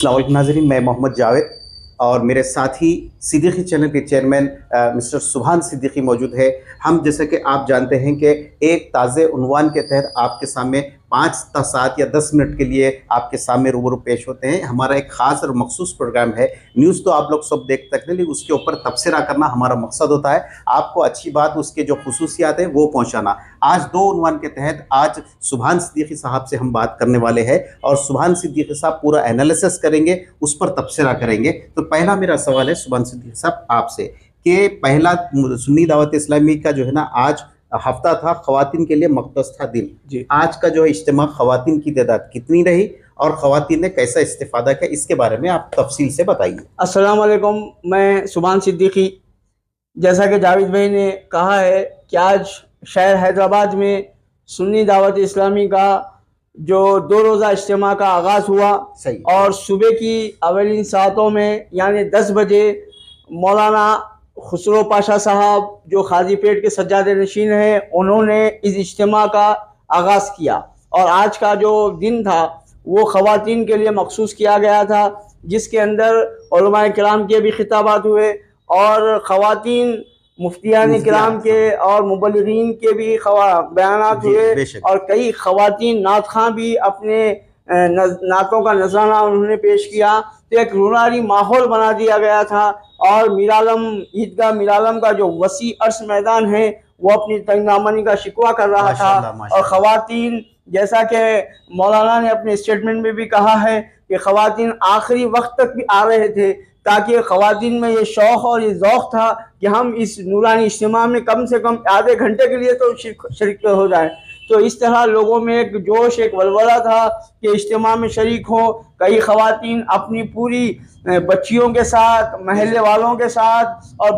नाज़रीन, मैं मोहम्मद जावेद और मेरे साथी सिद्दीकी चैनल के चेयरमैन मिस्टर सुभान सिद्दीकी मौजूद है। हम जैसे कि आप जानते हैं कि एक ताज़े उन्वान के तहत आपके सामने 5 7 या 10 मिनट के लिए आपके सामने रूबरू पेश होते हैं। हमारा एक ख़ास और मखसूस प्रोग्राम है। न्यूज़ तो आप लोग सब देख सकते हैं, लेकिन उसके ऊपर तबसरा करना हमारा मकसद होता है। आपको अच्छी बात, उसके जो खुसूसियात हैं वो पहुँचाना। आज 2 उन्वान के तहत आज सुभान सिद्दीकी साहब से हम बात करने वाले हैं और सुभान सिद्दीकी साहब पूरा एनालिसिस करेंगे, उस पर तबसरा करेंगे। तो पहला मेरा सवाल है सुभान सिद्दीकी साहब आपसे कि पहला सुन्नी दावत इस्लामी का जो है ना, आज हफ्ता था, ख़वातीन के लिए मक़दस था दिन जी। आज का जो है इज्तिमा, ख़वातीन की तादाद कितनी रही और ख़वातीन ने कैसा इस्तिफ़ादा किया, इसके बारे में आप तफसील से बताइए। अस्सलाम वालेकुम, मैं सुभान सिद्दीकी। जैसा कि जावेद भाई ने कहा है कि आज शहर हैदराबाद में सुन्नी दावत इस्लामी का जो 2 रोज़ा इज्तिमा का आगाज़ हुआ और सुबह की अवलिन सातों में यानी 10 बजे मौलाना खुसरो पाशा साहब जो खाजीपेट के सज्जादे नशीन हैं, उन्होंने इस इज्तिमा का आगाज़ किया और आज का जो दिन था वो ख़वातीन के लिए मखसूस किया गया था, जिसके अंदर उलमाए किराम के भी खिताबात हुए और ख़वातीन मुफ्तियान किराम के और मुबल्लिगीन के भी बयानात हुए और कई ख़वातीन नात खां भी अपने नातों का नजराना उन्होंने पेश किया। तो एक रूहानी माहौल बना दिया गया था और मीरालम ईदगाह मीरालम का जो वसी अर्श मैदान है वो अपनी तंगदामनी का शिकवा कर रहा था और ख़वातीन, जैसा कि मौलाना ने अपने स्टेटमेंट में भी कहा है कि ख़वातीन आखिरी वक्त तक भी आ रहे थे ताकि ख़वातीन में ये शौक़ और ये ज़ौक़ था कि हम इस नूरानी इज्तिमा में कम से कम आधे घंटे के लिए तो शरीक हो जाए। तो इस तरह लोगों में एक जोश, एक वलवला था कि इज्तिमा में शरीक हो। कई ख़वातीन अपनी पूरी बच्चियों के साथ, महल्ले वालों के साथ, और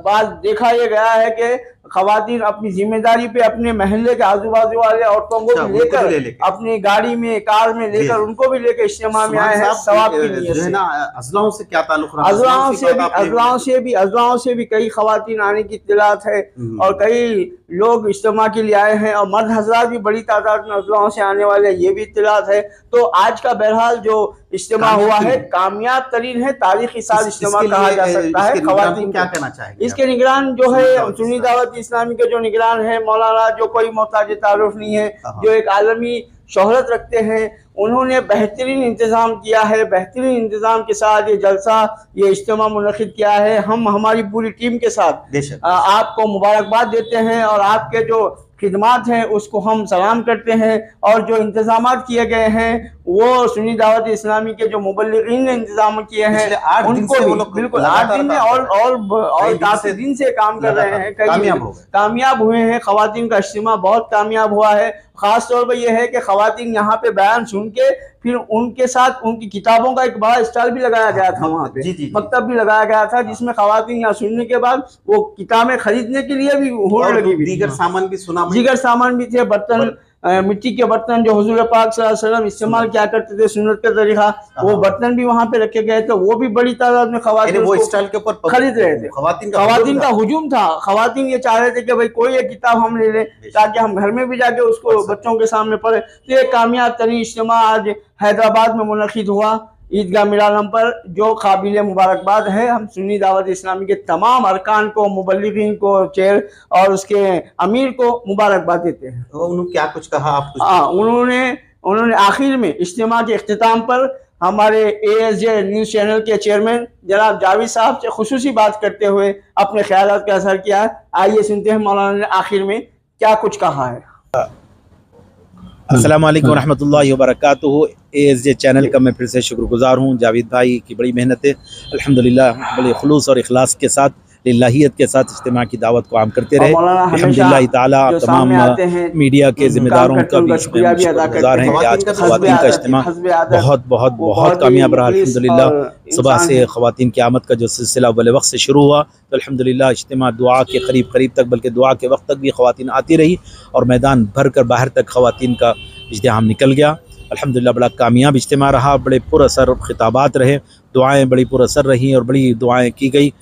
बात देखा ये गया है कि ख़वातीन अपनी जिम्मेदारी पे अपने महल्ले के आजू बाजू वाले औरतों को भी लेकर अपनी गाड़ी में, कार में लेकर उनको भी लेकर इज्तिमा में आए हैं सवाब की नीयत से। अज़लाओं से क्या ताल्लुक़ रहा? अज़लाओं से भी कई ख़वातीन आने की इत्तिलात है और कई लोग इज्तिमा के लिए आए हैं और मर्द हज़रात भी बड़ी तादाद में अज़लाओं से आने वाले, ये भी इत्तिलात है। तो आज का बहरहाल जो इज्तिमा हुआ है कामयाब तरीन है, तारीखी साल इज्तिमा कहा जा सकता है। ख़वातीन क्या कहना चाहेंगे? इसके निगरान जो है सुन्नी दावत इस्लामी के जो निगरान है मौलाना, जो कोई मोहताज तारुफ नहीं है, जो एक आलमी शोहरत रखते हैं, उन्होंने बेहतरीन इंतज़ाम किया है। बेहतरीन इंतज़ाम के साथ ये जलसा, ये इज्तिमा मुनक़िद किया है। हम हमारी पूरी टीम के साथ आपको मुबारकबाद देते हैं और आपके जो खिदमात हैं उसको हम सलाम करते हैं। और जो इंतज़ामात किए गए हैं वो सुन्नी दावत इस्लामी के जो मुबल्लिगीन ने इंतज़ाम किए हैं उनको भी बिल्कुल 8 दिन में और 10 दिन से काम कर रहे हैं, कामयाब हुए हैं। ख़वातीन का इज्तिमा बहुत कामयाब हुआ है। ख़ास तौर पर यह है कि ख़वातीन यहाँ पे बयान सुन के फिर उनके साथ उनकी किताबों का एक बड़ा स्टॉल भी लगाया गया था, वहाँ पे मकतब भी लगाया गया था, जिसमें ख़वातीन यहाँ सुनने के बाद वो किताबें खरीदने के लिए भी होड़ लगी। दीगर सामान भी सुना, दीगर सामान भी थे, बर्तन, मिट्टी के बर्तन जो हुजूर पाक सल्लल्लाहु अलैहि वसल्लम इस्तेमाल किया करते थे सुन्नत का तरीका, वो बर्तन भी वहाँ पे रखे गए थे। वो भी बड़ी तादाद में ख़वातीन वो स्टॉल के ऊपर खरीद रहे थे। ख़वातीन का हुजूम था। ख़वातीन ये चाह रहे थे कि भाई कोई एक किताब हम ले लें ताकि हम घर में भी जाके उसको बच्चों के सामने पढ़े। तो एक कामयाब तरीन इज्तिमा आज हैदराबाद में मुनक़िद हुआ ईदगाह मीरालम पर, जो काबिल मुबारकबाद है। हम सुन्नी दावत इस्लामी के तमाम अरकान को, मुबल्लिगीन को, चेयर और उसके अमीर को मुबारकबाद देते हैं। तो उन्होंने क्या कुछ कहा आप? उन्होंने आखिर में इज्तिमा के इख्तिताम पर हमारे ASJ न्यूज़ चैनल के चेयरमैन जनाब जावेद साहब से खुसूसी बात करते हुए अपने ख्यालात का असर किया। आइए सुनते हैं मौलाना ने आखिर में क्या कुछ कहा है। अस्सलाम वालेकुम रहमतुल्लाहि व बरकातुहू। ASJ चैनल का मैं फिर से शुक्रगुज़ार हूँ। जावेद भाई की बड़ी मेहनत है, अल्हम्दुलिल्लाह बड़े खुलूस और इखलास के साथ, लिल्लाहियत के साथ इज्तिमा की दावत को आम करते रहे। अल्हम्दुलिल्लाह ताला तमाम मीडिया के ज़िम्मेदारों का भी शुक्रगुज़ार हैं कि आज का ख़वातीन का इज्तिमा बहुत कामयाब रहा। अल्हम्दुलिल्लाह सुबह से ख़वातीन की आमद का जो सिलसिला अव्वल वक्त से शुरू हुआ तो अल्हम्दुलिल्लाह इज्तिमा दुआ के करीब तक, बल्कि दुआ के वक्त तक भी ख़वातीन आती रही और मैदान भर कर बाहर तक ख़वातीन का इज्तिहाम निकल गया। अल्हम्दुलिल्लाह बड़ा कामयाब इज्तिमा रहा। बड़े पुरअसर खिताबात रहे, दुआएं बड़ी पुरअसर रहीं और बड़ी दुआएं की गई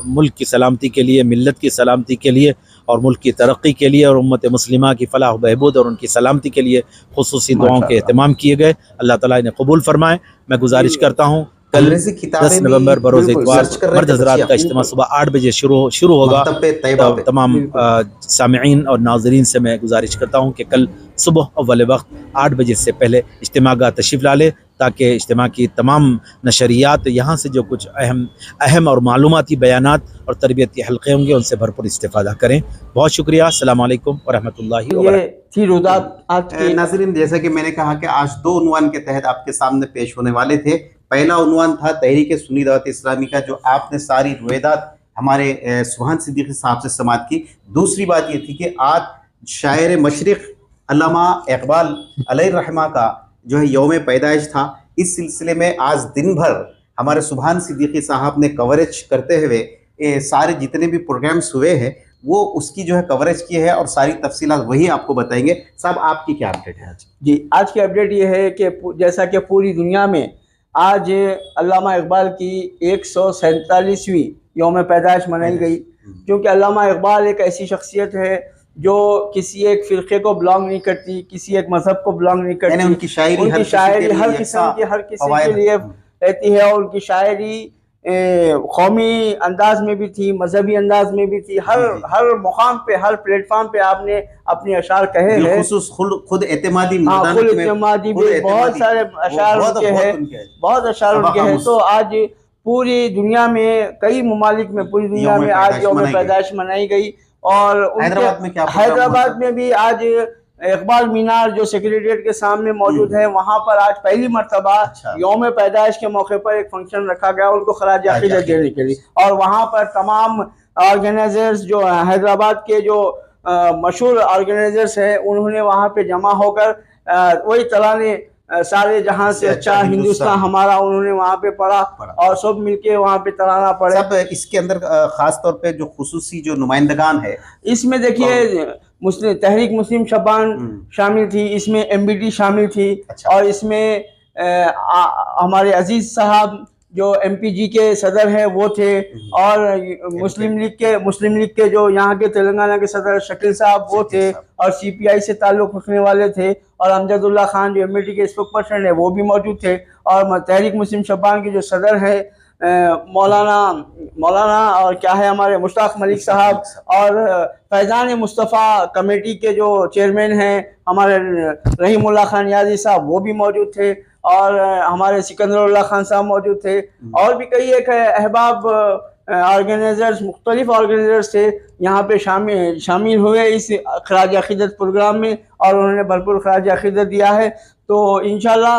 मुल्क की सलामती के लिए, मिल्लत की सलामती के लिए और मुल्क की तरक्की के लिए और उम्मत मुस्लिमा की फलाह व बहबूद और उनकी सलामती के लिए खुसूसी दुआओं के अहतमाम किए गए। अल्लाह ताला इन्हें कबूल फरमाए। मैं गुजारिश करता हूँ कल 10 नवंबर बरोज़ इतवार मर्द हज़रात का इज्तिमा सुबह 8 बजे शुरू होगा। तो तमाम सामिईन और नाज़रीन से मैं गुजारिश करता हूँ कि कल सुबह अव्वल वक्त 8 बजे से पहले इज्तिमागाह तशरीफ़ ला ले, ताकि इज्तिमा की तमाम नशरियात यहाँ से जो कुछ अहम और मालूमाती बयानात और तरबियती हल्के होंगे उनसे भरपूर इस्तेफ़ादा करें। बहुत शुक्रिया। अस्सलाम वालेकुम व रहमतुल्लाहि व बरकातहू। नाज़रीन, जैसा कि मैंने कहा कि आज 2 उन्वान के तहत आपके सामने पेश होने वाले थे। पहला उन्वान था तहरीक सुन्नी दावत इस्लामी का, जो आपने सारी रुवायदात हमारे सुभान सिद्दीकी साहब से समाअत की। दूसरी बात ये थी कि आज शायर मशरिक़ अल्लामा इकबाल अलैहिर्रहमा का जो है यौम पैदाइश था। इस सिलसिले में आज दिन भर हमारे सुभान सिद्दीकी साहब ने कवरेज करते हुए सारे जितने भी प्रोग्राम्स हुए हैं वो उसकी जो है कवरेज की है और सारी तफसीलात वही आपको बताएंगे। साहब, आपकी क्या अपडेट है आज? जी, आज की अपडेट ये है कि जैसा कि पूरी दुनिया में आज अल्लामा इकबाल की 147वीं यौम पैदाइश मनाई गई, क्योंकि अल्लामा इकबाल एक ऐसी शख्सियत है जो किसी एक फ़िरक़े को बिलोंग नहीं करती, किसी एक मज़हब को बिलोंग नहीं करती। उनकी शायरी हर किसी के लिए रहती है और उनकी शायरी कौमी अंदाज में भी थी, मजहबी अंदाज में भी थी। हर मुकाम पे, हर प्लेटफॉर्म पे आपने अपने अशार कहे हैं। खुद एतमादी बहुत सारे अशार उनके हैं, बहुत अशार उनके हैं। तो आज पूरी दुनिया में, कई ममालिक में, पूरी दुनिया में आज यौम पैदाइश मनाई गई। और हैदराबाद में भी आज इकबाल मीनार जो सेक्रेटेरिएट के सामने मौजूद है, वहाँ पर आज पहली मरतबा यौम पैदाइश के मौके पर एक फंक्शन रखा गया उनको खराज अक़ीदत देने के लिए। और वहाँ पर तमाम ऑर्गेनाइजर्स जो हैदराबाद के जो मशहूर ऑर्गेनाइजर्स हैं, उन्होंने वहाँ पे जमा होकर वही तराने सारे जहां से अच्छा हिंदुस्तान हमारा उन्होंने वहाँ पे पढ़ा और सब मिलके वहाँ पे तराना पड़े। सब इसके अंदर खास तौर पे जो खुसूसी जो नुमाइंदगान है, इसमें देखिए मुस्लिम तहरीक मुस्लिम शबान शामिल थी, इसमें MBD शामिल थी। और इसमें हमारे अजीज साहब जो MPG के सदर हैं वो थे, और मुस्लिम लीग के जो यहाँ के तेलंगाना के सदर शकील साहब वो थे, और CPI से ताल्लुक़ रखने वाले थे, और अमजदुल्ला खान जो MBD के स्पोक पर्सन है वो भी मौजूद थे। और तहरीक मुस्लिम शबान के जो सदर है मौलाना और क्या है हमारे मुश्ताक मलिक साहब, और फैज़ान मुस्तफ़ा कमेटी के जो चेयरमैन हैं हमारे रहीमुल्ला खान याजी साहब वो भी मौजूद थे, और हमारे सिकंदरुल्लाह खान साहब मौजूद थे, और भी कई एक अहबाब ऑर्गेनाइजर्स, मुख्तलिफ ऑर्गेनाइजर्स थे यहाँ पे शामिल हुए इस खराज अक़ीदत प्रोग्राम में, और उन्होंने भरपूर खराज अक़ीदत दिया है। तो इंशाल्लाह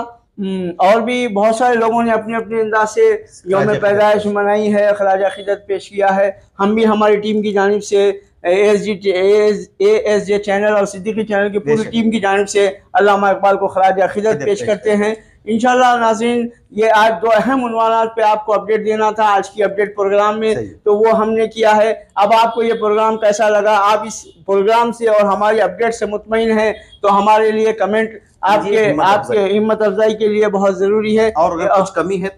और भी बहुत सारे लोगों ने अपने अपने अंदाज से यौम पैदाइश मनाई है, खराज अक़ीदत पेश किया है। हम भी हमारी टीम की जानिब से ASJ चैनल और सिद्दीकी चैनल की पूरी टीम की जानिब से अल्लामा इकबाल को खराज अक़ीदत पेश करते हैं। इंशाल्लाह नाज़रीन, ये आज 2 अहम उन्वानात पे आपको अपडेट देना था आज की अपडेट प्रोग्राम में, तो वो हमने किया है। अब आपको ये प्रोग्राम कैसा लगा, आप इस प्रोग्राम से और हमारी अपडेट से मुतमईन हैं, तो हमारे लिए कमेंट आपके हिम्मत अफजाई के लिए बहुत ज़रूरी है। और अगर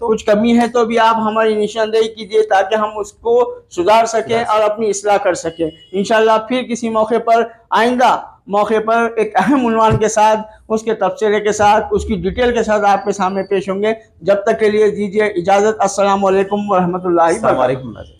कुछ कमी है तो भी आप हमारी निशानदेही कीजिए ताकि हम उसको सुधार सकें और अपनी इस्लाह कर सकें। इंशाल्लाह फिर किसी मौके पर, आइंदा मौके पर एक अहम उन्वान के साथ, उसके तफसीरे के साथ, उसकी डिटेल के साथ आपके सामने पेश होंगे। जब तक के लिए दीजिए इजाज़त। अस्सलाम वालेकुम व रहमतुल्लाहि व बरकातहू।